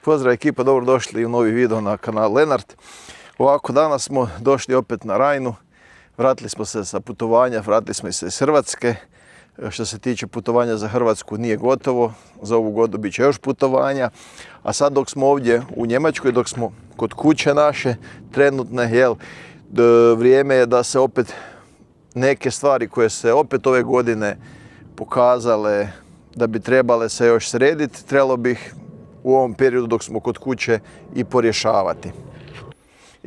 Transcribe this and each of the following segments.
Pozdrav ekipa, dobrodošli u novi video na kanal Lenart. Ovako, danas smo došli opet na Rajnu. Vratili smo se sa putovanja, vratili smo se iz Hrvatske. Što se tiče putovanja za Hrvatsku nije gotovo, za ovu godinu bit će još putovanja. A sad dok smo ovdje u Njemačkoj, dok smo kod kuće naše trenutne, vrijeme je da se opet neke stvari koje se opet ove godine pokazale da bi trebale se još srediti, trebalo bi ih u ovom periodu dok smo kod kuće i porješavati.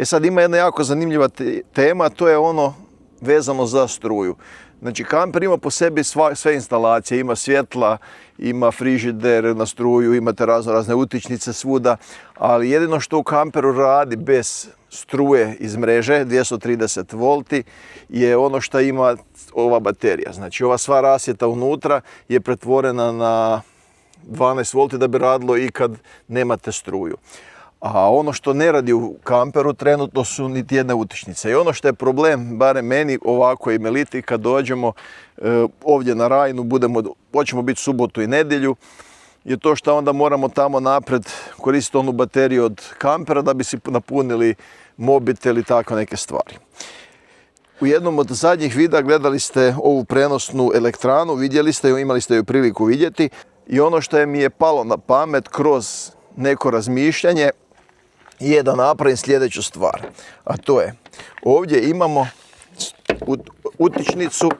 Sad ima jedna jako zanimljiva tema, to je ono vezano za struju. Znači kamper ima po sebi sve instalacije, ima svjetla, ima frižider na struju, imate razne utičnice svuda, ali jedino što u kamperu radi bez struje iz mreže, 230 volti, je ono što ima ova baterija. Znači ova sva rasvjeta unutra je pretvorena na 12 volti da bi radilo i kad nemate struju. A ono što ne radi u kamperu trenutno su niti jedne utičnice. I ono što je problem, barem meni ovako i Meliti, kad dođemo ovdje na Rajnu, hoćemo biti subotu i nedjelju, je to što onda moramo tamo napred koristiti onu bateriju od kampera da bi si napunili mobitel i tako neke stvari. U jednom od zadnjih videa gledali ste ovu prenosnu elektranu, vidjeli ste ju, imali ste ju priliku vidjeti. I ono što mi je palo na pamet kroz neko razmišljanje je da napravim sljedeću stvar. A to je, ovdje imamo utičnicu,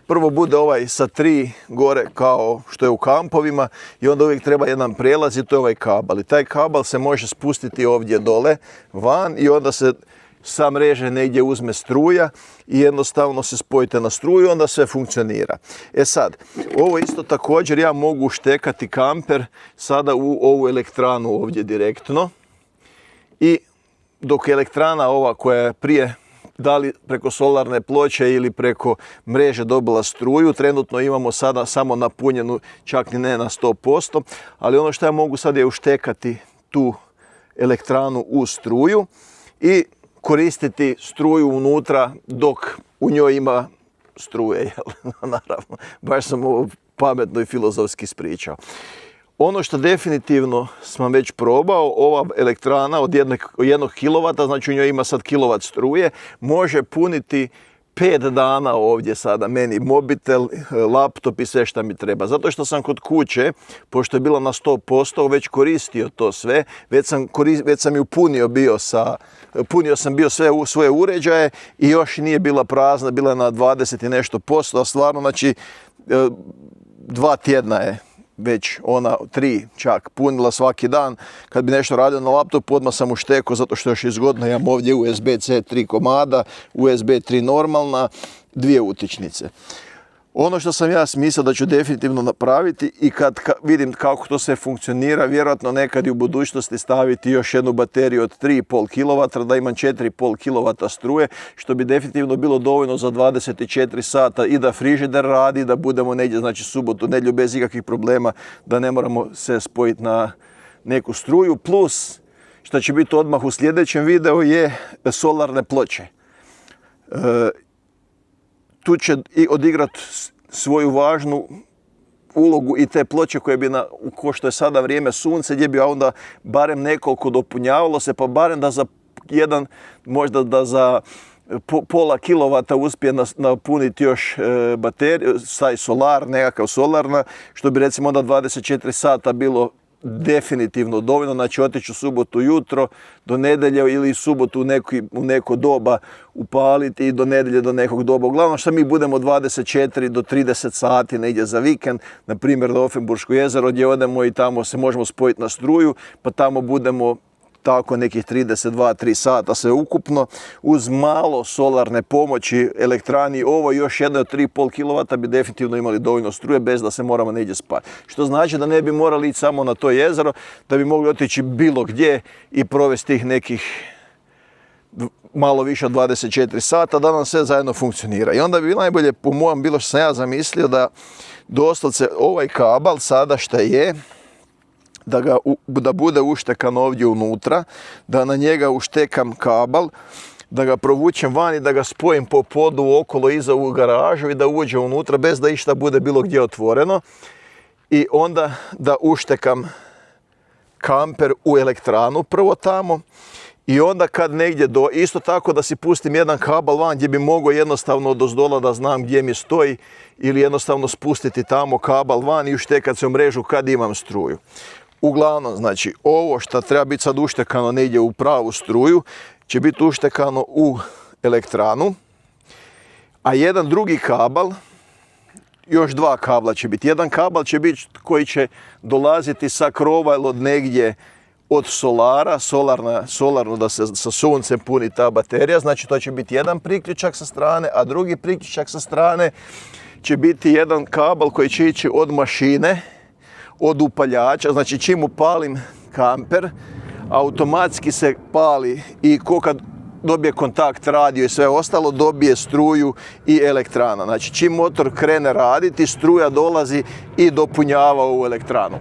prvo bude ovaj sa 3 gore kao što je u kampovima i onda uvijek treba jedan prijelaz i to je ovaj kabel. I taj kabel se može spustiti ovdje dole van i onda se sa mreže negdje uzme struja i jednostavno se spojite na struju i onda sve funkcionira. Sad, ovo isto također ja mogu štekati kamper sada u ovu elektranu ovdje direktno. I dok elektrana ova koja je prije da li preko solarne ploče ili preko mreže dobila struju, trenutno imamo sada samo napunjenu, čak ni ne na 100%, ali ono što ja mogu sad je uštekati tu elektranu u struju i koristiti struju unutra dok u njoj ima struje. Naravno, baš sam ovo pametno i filozofski ispričao. Ono što definitivno sam već probao, ova elektrana od 1 kW, znači u njoj ima sad kilovat struje, može puniti 5 dana ovdje sada meni mobitel, laptop i sve što mi treba. Zato što sam kod kuće, pošto je bila na 100%, već koristio to sve, već sam ju punio sam bio sve svoje uređaje i još nije bila prazna, bila je na 20 i nešto posto, a stvarno znači 2 tjedna je već ona 3 čak punila svaki dan. Kad bi nešto radio na laptopu, odmah sam uštekao zato što još je zgodno. Imam ovdje USB-C 3 komada, USB 3 normalna, 2 utičnice. Ono što sam ja smislio da ću definitivno napraviti i kad vidim kako to sve funkcionira, vjerojatno nekad i u budućnosti staviti još jednu bateriju od 3,5 kW, da imam 4,5 kW struje, što bi definitivno bilo dovoljno za 24 sata i da frižider radi, da budemo negdje, znači subotu, nedjelju bez ikakvih problema, da ne moramo se spojiti na neku struju. Plus, što će biti odmah u sljedećem videu, je solarne ploče. Tu će i odigrati svoju važnu ulogu i te ploče koje bi, ko što je sada vrijeme sunce, gdje bi onda barem nekoliko dopunjavalo se, pa barem da za možda da za pola kilovata uspije napuniti još bateriju, taj solar, nekakav solarna, što bi recimo onda 24 sata bilo definitivno dovoljno, znači otići u subotu jutro do nedjelje ili subotu u neko doba upaliti i do nedjelje do nekog doba. Uglavnom što mi budemo 24 do 30 sati negdje za vikend, na primjer na Offenburško jezero gdje odemo i tamo se možemo spojiti na struju, pa tamo budemo tako nekih 32-3 sata sve ukupno, uz malo solarne pomoći elektrani, ovo još jedno od 3,5 kW bi definitivno imali dovoljno struje bez da se moramo negdje spati. Što znači da ne bi morali ići samo na to jezero, da bi mogli otići bilo gdje i provesti tih nekih malo više od 24 sata, da nam sve zajedno funkcionira. I onda bi najbolje, po mojem, bilo što sam ja zamislio, da doslovce ovaj kabel sada šta je, da bude uštekan ovdje unutra, da na njega uštekam kabel, da ga provučem van i da ga spojim po podu okolo iza u garažu i da uđe unutra bez da išta bude bilo gdje otvoreno. I onda da uštekam kamper u elektranu prvo tamo. I onda kad negdje isto tako da si pustim jedan kabel van gdje bi mogao jednostavno odozdola da znam gdje mi stoji ili jednostavno spustiti tamo kabel van i uštekat se u mrežu kad imam struju. Uglavnom, znači, ovo što treba biti sad uštekano negdje u pravu struju će biti uštekano u elektranu, a jedan drugi kabel, još dva kabla će biti. Jedan kabel će biti koji će dolaziti sa krova ili od negdje od solara, solarno da se sa suncem puni ta baterija, znači to će biti jedan priključak sa strane, a drugi priključak sa strane će biti jedan kabel koji će ići od mašine, od upaljača, znači čim upalim kamper, automatski se pali i ko kad dobije kontakt radio i sve ostalo, dobije struju i elektrana. Znači čim motor krene raditi, struja dolazi i dopunjava ovu elektranu.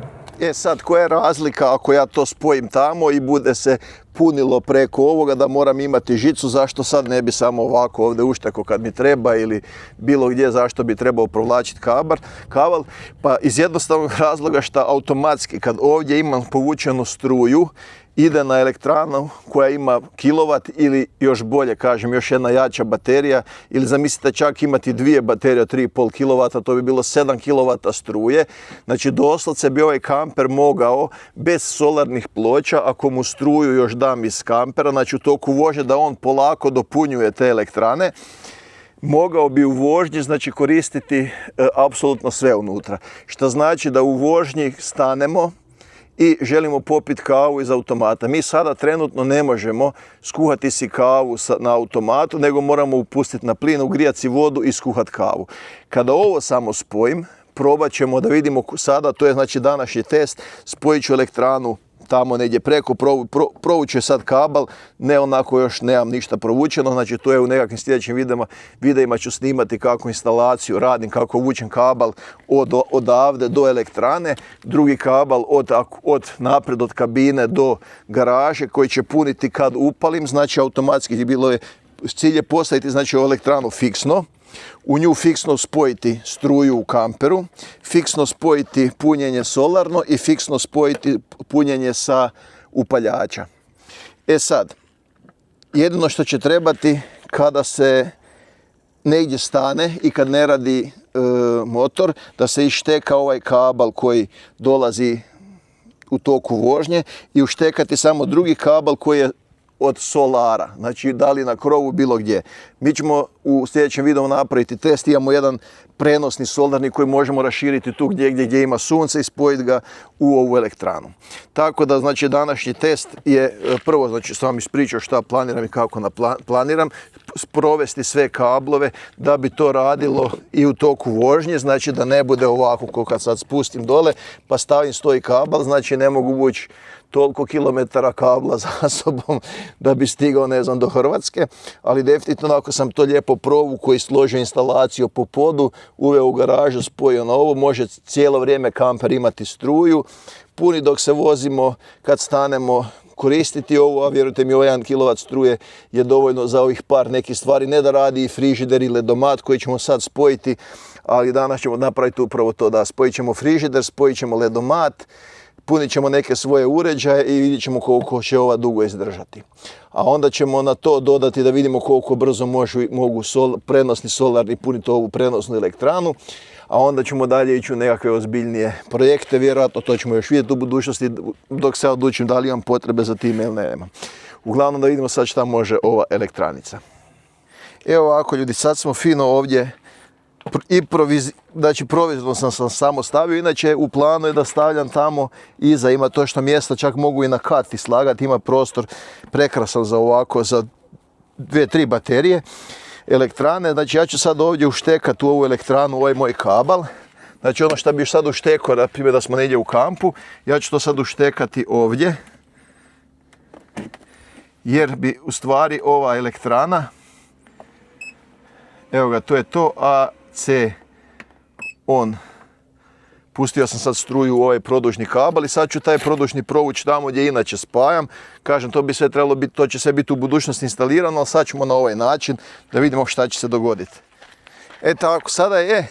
Sad, koja je razlika ako ja to spojim tamo i bude se punilo preko ovoga da moram imati žicu, zašto sad ne bi samo ovako ovdje ušteko kad mi treba ili bilo gdje, zašto bi trebao provlačiti kabel? Pa iz jednostavnog razloga što automatski kad ovdje imam povučenu struju, ide na elektranu koja ima kilovat ili još bolje kažem još jedna jača baterija ili zamislite čak imati dvije baterije 3,5 kW, to bi bilo 7 kW struje. Znači doslovce bi ovaj kamper mogao bez solarnih ploča, ako mu struju još dam iz kampera, znači u toku vožnje da on polako dopunjuje te elektrane, mogao bi u vožnji znači koristiti apsolutno sve unutra. Što znači da u vožnji stanemo i želimo popiti kavu iz automata. Mi sada trenutno ne možemo skuhati si kavu na automatu, nego moramo upustiti na plin, ugrijati si vodu i skuhati kavu. Kada ovo samo spojim, probat ćemo da vidimo sada, to je znači današnji test, spojit ću elektranu tamo negdje preko, provući sad kabel, ne onako još nemam ništa provučeno, znači to je u nekakvim sljedećim videima ću snimati kako instalaciju radim, kako vučem kabel odavde do elektrane, drugi kabel od naprijed od kabine do garaže koji će puniti kad upalim, znači automatski cilj je postaviti znači elektranu fiksno, u nju fiksno spojiti struju u kamperu, fiksno spojiti punjenje solarno i fiksno spojiti punjenje sa upaljača. Sad, jedino što će trebati kada se negdje stane i kad ne radi motor, da se išteka ovaj kabel koji dolazi u toku vožnje i uštekati samo drugi kabel koji je od solara, znači da li na krovu bilo gdje. Mi ćemo u sljedećem videu napraviti test, imamo jedan prenosni solarni koji možemo raširiti tu gdje ima sunce i spojiti ga u ovu elektranu. Tako da znači današnji test je prvo, znači sam vam ispričao šta planiram i kako planiram, provesti sve kablove da bi to radilo i u toku vožnje, znači da ne bude ovako kao kad sad spustim dole pa stavim stoji kabel, znači ne mogu vući toliko kilometara kabla za sobom da bi stigao, ne znam, do Hrvatske, ali definitivno ako sam to lijepo provukao i složio instalaciju po podu, uveo u garažu, spojio na ovo, može cijelo vrijeme kamper imati struju, puni dok se vozimo, kad stanemo koristiti ovo, a vjerujte mi, ovaj 1 kW struje je dovoljno za ovih par nekih stvari, ne da radi i frižider i ledomat koji ćemo sad spojiti, ali danas ćemo napraviti upravo to, da spojit ćemo frižider, spojit ćemo ledomat, punit ćemo neke svoje uređaje i vidjet ćemo koliko će ova dugo izdržati. A onda ćemo na to dodati da vidimo koliko brzo mogu prenosni solarni puniti ovu prenosnu elektranu, a onda ćemo dalje ići u nekakve ozbiljnije projekte, vjerojatno to ćemo još vidjeti u budućnosti dok se odlučim da li imam potrebe za time ili nema. Uglavnom da vidimo sad šta može ova elektranica. Evo ovako ljudi, sad smo fino ovdje znači provizorno sam samo stavio, inače u planu je da stavljam tamo iza, ima to što mjesta, čak mogu i na kat slagati, ima prostor prekrasan za ovako, za 2-3 baterije elektrane. Znači ja ću sad ovdje uštekati u ovu elektranu ovaj moj kabel, znači ono što bi sad uštekao, na primjer da smo negdje u kampu, ja ću to sad uštekati ovdje, jer bi u stvari ova elektrana, evo ga, to je to, AC on. Pustio sam sad struju u ovaj produžni kabel i sad ću taj produžni provući tamo gdje inače spajam. Kažem, to bi sve trebalo biti, to će sve biti u budućnosti instalirano, ali sad ćemo na ovaj način da vidimo šta će se dogoditi. Tako, sada je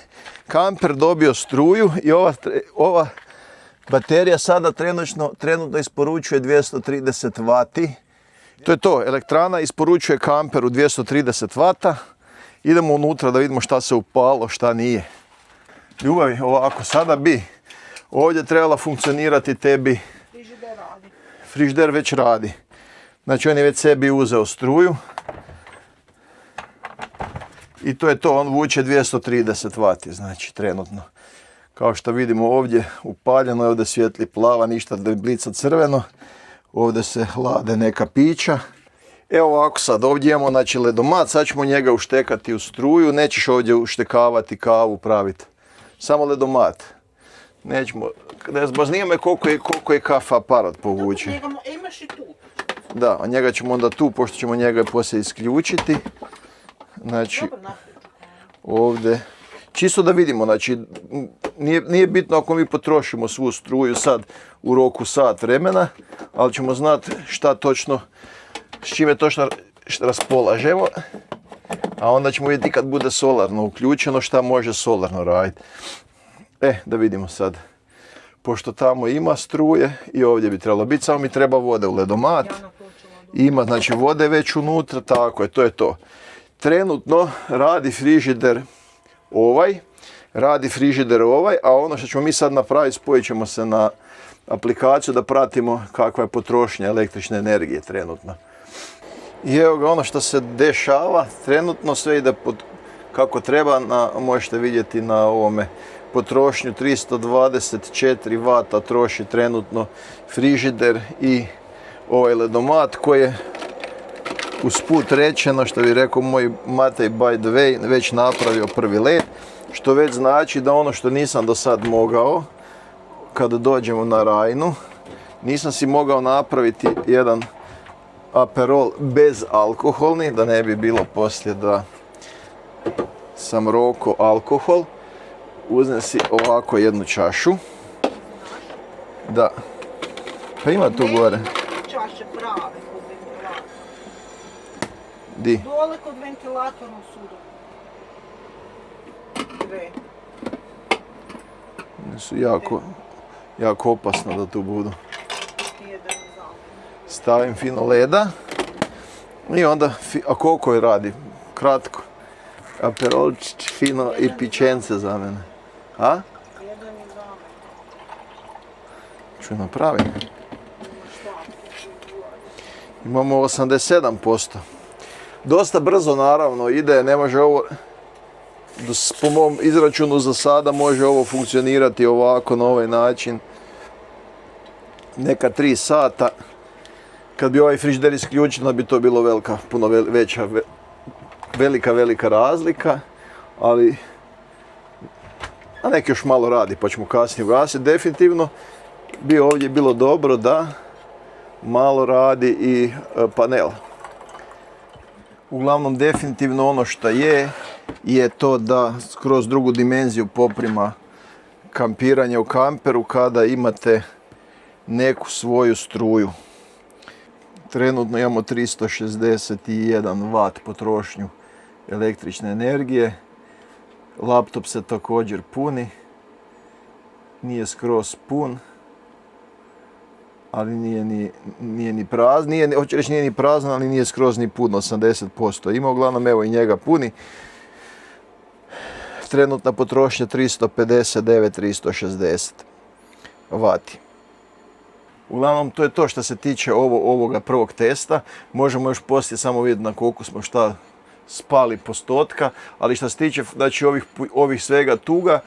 kamper dobio struju i ova Baterija sada trenutno isporučuje 230 W. To je to, elektrana isporučuje kamperu 230 W. Idemo unutra da vidimo šta se upalo, šta nije. Ljubavi, ovako, sada bi ovdje trebala funkcionirati tebi. Frižider već radi. Znači on je već sebi uzeo struju. I to je to, on vuče 230 W, znači trenutno. Kao što vidimo ovdje upaljeno je, ovdje svijetli plava, ništa da blica crveno. Ovdje se hlade neka pića. Evo ovako sad, ovdje imamo znači ledomat, sad ćemo njega uštekati u struju, nećeš ovdje uštekavati kavu, praviti. Samo ledomat. Nećemo, baš nije me koliko je kafa aparat povuče. Imaš i tu. Da, a njega ćemo onda tu, pošto ćemo njega poslije isključiti. Znači, ovdje, čisto da vidimo, znači, nije bitno ako mi potrošimo svu struju sad u roku sat vremena, ali ćemo znati šta točno, s čime točno raspolažemo, a onda ćemo vidjeti kad bude solarno uključeno šta može solarno raditi. Da vidimo sad, pošto tamo ima struje i ovdje bi trebalo biti, samo mi treba vode u ledomat, ima znači vode već unutra, tako je, to je to. Trenutno radi frižider ovaj, a ono što ćemo mi sad napraviti, spojit ćemo se na aplikaciju da pratimo kakva je potrošnja električne energije trenutno. I evo ga ono što se dešava, trenutno sve ide kako treba, možete vidjeti na ovome potrošnju 324 W troši trenutno frižider i ovaj ledomat koji je usput rečeno, što bi rekao moj Matej by the way, već napravio prvi led, što već znači da ono što nisam do sad mogao, kada dođemo na Rajnu, nisam si mogao napraviti jedan Aperol bezalkoholni, da ne bi bilo poslije da sam roko alkohol. Uzmem si ovako jednu čašu. Da. Pa ima tu gore. Čaše prave kod ventilatora. Di? Dole kod ventilatora u sudu. Dve. Su jako opasno da tu budu. Jedan za. Stavim fino leda. I onda, a koliko je radi? Kratko. Aperolčić fino i pićence za mene. A? Jedan i za mene. Ću napraviti. Imamo 87%. Dosta brzo naravno ide, ne može ovo, po mom izračunu za sada može ovo funkcionirati ovako na ovaj način. Neka 3 sata. Kad bi ovaj frižider isključen, da bi to bilo puno veća, velika razlika, ali a neki još malo radi pa ćemo kasnije ugasiti. Definitivno bi ovdje bilo dobro da malo radi i panel. Uglavnom definitivno ono što je to da kroz drugu dimenziju poprima kampiranje u kamperu kada imate neku svoju struju. Trenutno imamo 361 W potrošnju električne energije. Laptop se također puni. Nije skroz pun. Ali nije ni prazan. Hoću reći nije ni prazan, ali nije skroz ni pun, 80%. Ima uglavnom, evo i njega puni. Trenutna potrošnja 359-360 W. Uglavnom, to je to što se tiče ovoga prvog testa. Možemo još poslije samo vidjeti na koliko smo šta spali postotka, ali što se tiče znači, ovih svega tuga,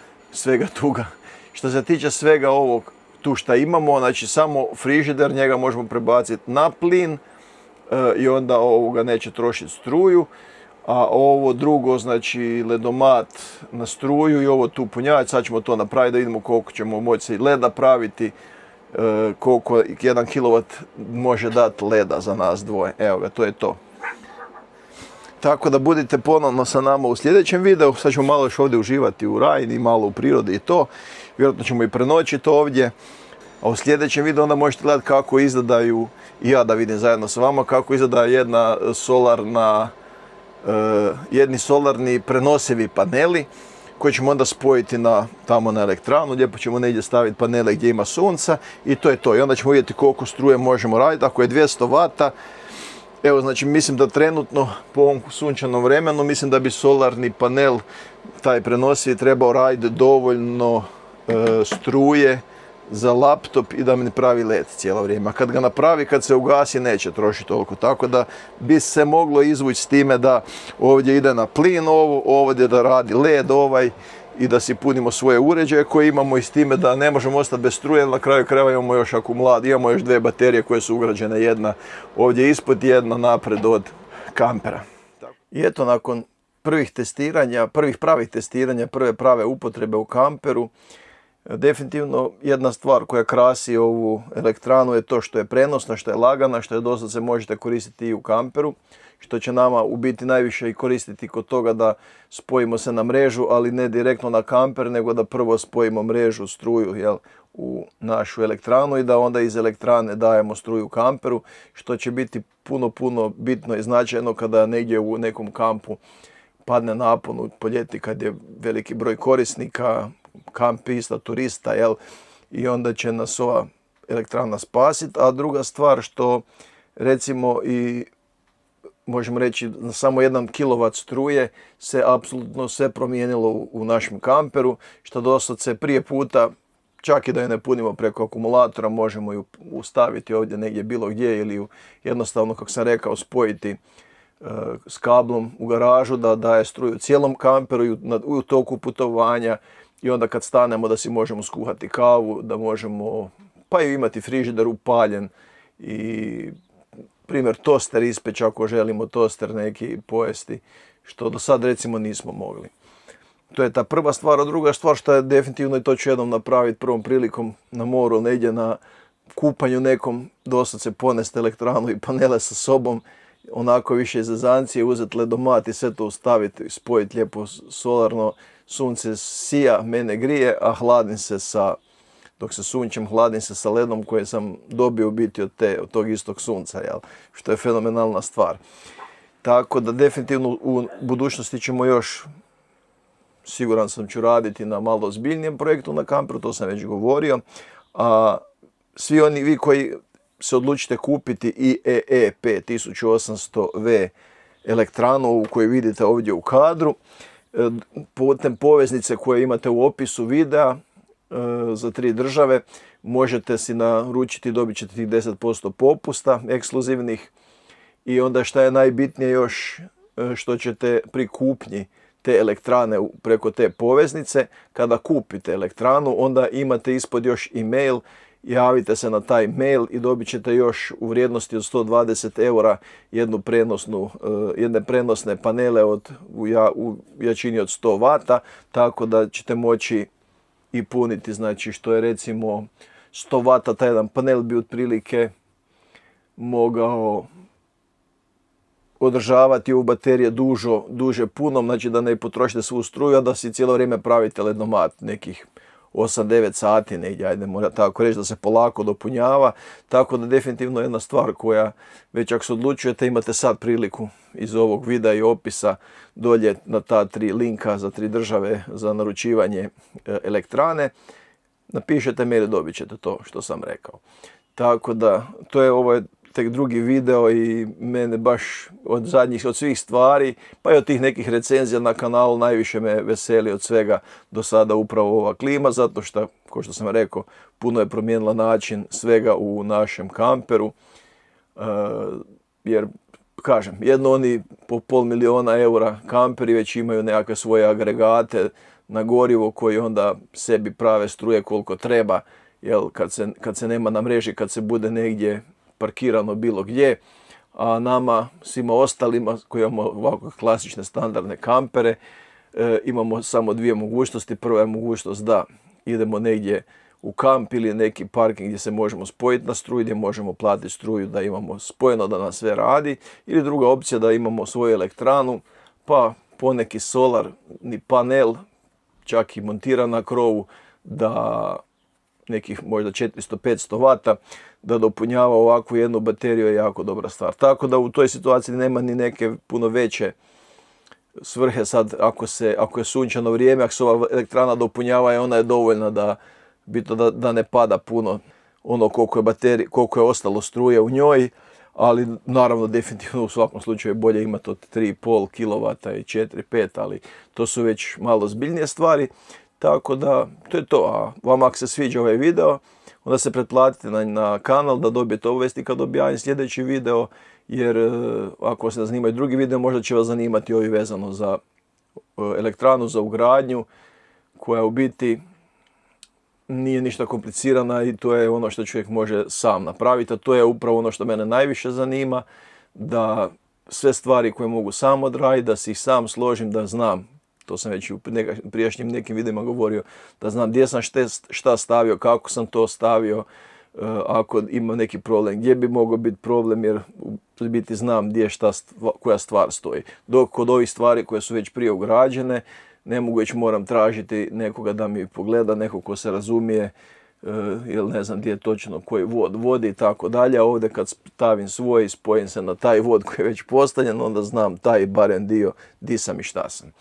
što se tiče svega ovog tu što imamo, znači samo frižider, njega možemo prebaciti na plin i onda ovoga neće trošiti struju, a ovo drugo, znači ledomat na struju i ovo tu punjavac, sad ćemo to napraviti da vidimo koliko ćemo moći leda praviti, koliko 1 kW može dati leda za nas dvoje. Evo ga, to je to. Tako da budite ponovno sa nama u sljedećem videu. Sad ćemo malo još ovdje uživati u Rajni, malo u prirodi i to. Vjerojatno ćemo i prenoćiti ovdje. A u sljedećem videu onda možete gledati kako izgledaju, i ja da vidim zajedno s vama, kako izgleda jedni solarni prenosivi paneli. koje ćemo onda spojiti tamo na elektranu. Lijepo ćemo negdje staviti panele gdje ima sunca i to je to. I onda ćemo vidjeti koliko struje možemo raditi. Ako je 200 vata, evo, znači mislim da trenutno po ovom sunčanom vremenu, mislim da bi solarni panel, taj prenosivi, trebao raditi dovoljno struje za laptop i da mi pravi led cijelo vrijeme. A kad ga napravi, kad se ugasi, neće trošiti toliko. Tako da bi se moglo izvući s time da ovdje ide na plin ovdje da radi led i da si punimo svoje uređaje koje imamo i s time da ne možemo ostati bez struje. Na kraju krajeva imamo još akumulat, imamo još 2 baterije koje su ugrađene, jedna ovdje ispod, jedna napred od kampera. I eto, nakon prvih pravih testiranja, prve prave upotrebe u kamperu, definitivno jedna stvar koja krasi ovu elektranu je to što je prenosna, što je lagana, što je doslovce možete koristiti i u kamperu, što će nama u biti najviše i koristiti kod toga da spojimo se na mrežu, ali ne direktno na kamper, nego da prvo spojimo mrežu, struju u našu elektranu i da onda iz elektrane dajemo struju kamperu, što će biti puno bitno i značajno kada negdje u nekom kampu padne napon po ljeti kad je veliki broj korisnika, kampista, turista, i onda će nas ova elektrana spasiti. A druga stvar što recimo i možemo reći na samo 1 kW struje se apsolutno sve promijenilo u našem kamperu, što doslovce prije puta, čak i da je ne punimo preko akumulatora, možemo ju ustaviti ovdje negdje bilo gdje ili ju jednostavno, kako sam rekao, spojiti s kablom u garažu da daje struju cijelom kamperu i u toku putovanja. I onda kad stanemo da si možemo skuhati kavu, da možemo pa i imati frižider upaljen i primjer toster ispeći ako želimo toster neki pojesti, što do sad recimo nismo mogli. To je ta prva stvar. A druga stvar što je definitivno, i to ću jednom napraviti prvom prilikom na moru, negdje na kupanju nekom, doslovce ponesti elektranu i panele sa sobom, onako više iz zezancije, uzeti ledomat i sve to ustaviti, spojiti lijepo solarno, sunce sija, mene grije, a hladim se dok se sunčem, hladim se sa ledom koje sam dobio u biti od tog istog sunca, što je fenomenalna stvar. Tako da definitivno u budućnosti ćemo još, siguran sam, ću raditi na malo ozbiljnijem projektu na kamperu, to sam već govorio. A svi oni vi koji se odlučite kupiti IEE 5800V elektranu ovu koju vidite ovdje u kadru, putem poveznice koje imate u opisu videa za 3 države možete si naručiti, dobit ćete tih 10% popusta ekskluzivnih. I onda šta je najbitnije još, što ćete pri kupnji te elektrane preko te poveznice, kada kupite elektranu, onda imate ispod još e-mail, javite se na taj mail i dobit ćete još u vrijednosti od 120 eura jedne prenosne panele u jačini od 100 vata, tako da ćete moći i puniti, znači što je recimo 100 vata, taj jedan panel bi otprilike mogao održavati ovu baterije duže punom, znači da ne potrošite svu struju, a da si cijelo vrijeme pravite ledomat nekih 8-9 sati negdje, ajde mora tako reći, da se polako dopunjava. Tako da definitivno jedna stvar koja, već ako se odlučujete, imate sad priliku iz ovog videa i opisa dolje na ta 3 linka za 3 države za naručivanje elektrane, napišete mail i dobit ćete to što sam rekao. Tako da to je ovo tek drugi video i mene baš od svih stvari, pa i od tih nekih recenzija na kanalu, najviše me veseli od svega do sada upravo ova klima, zato što, kao što sam rekao, puno je promijenila način svega u našem kamperu, jer, kažem, jedno oni po $500 000 kamperi već imaju nekakve svoje agregate na gorivo koji onda sebi prave struje koliko treba, kad se nema na mreži, kad se bude negdje parkirano bilo gdje, a nama, svima ostalima koji imamo ovako klasične standardne kampere, imamo samo 2 mogućnosti. Prva je mogućnost da idemo negdje u kamp ili neki parking gdje se možemo spojiti na struju, gdje možemo platiti struju da imamo spojeno da nam sve radi, ili druga opcija da imamo svoju elektranu, pa poneki solarni panel, čak i montiran na krovu, da nekih možda 400-500 vata, da dopunjava ovakvu jednu bateriju je jako dobra stvar. Tako da u toj situaciji nema ni neke puno veće svrhe sad, ako je sunčano vrijeme, ako se ova elektrana dopunjava, ona je dovoljna da ne pada puno ono koliko je ostalo struje u njoj, ali naravno definitivno u svakom slučaju je bolje imati od 3,5 kW i 4-5, ali to su već malo zbiljnije stvari, tako da to je to. A vama ako se sviđa ovaj video, onda se pretplatite na kanal da dobijete obavijesti kad objavim sljedeći video, jer ako vas ne zanimaju drugi video, možda će vas zanimati ovi vezano za elektranu za ugradnju, koja u biti nije ništa komplicirana i to je ono što čovjek može sam napraviti, a to je upravo ono što mene najviše zanima, da sve stvari koje mogu sam odraditi, da si ih sam složim, da znam, to sam već u prijašnjim nekim videima govorio, da znam gdje sam šta stavio, kako sam to stavio, ako ima neki problem, gdje bi mogao biti problem, jer u biti znam gdje koja stvar stoji. Dok kod ovih stvari koje su već prije ugrađene, ne mogu, već moram tražiti nekoga da mi pogleda, nekog ko se razumije, jer ne znam gdje je točno koji vod vodi i tako dalje. A ovdje kad stavim svoj, spojim se na taj vod koji je već postavljen, onda znam taj barem dio di sam i šta sam.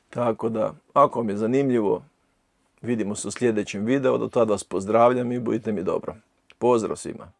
Tako da, ako vam je zanimljivo, vidimo se u sljedećem videu. Do tada vas pozdravljam i budite mi dobro. Pozdrav svima!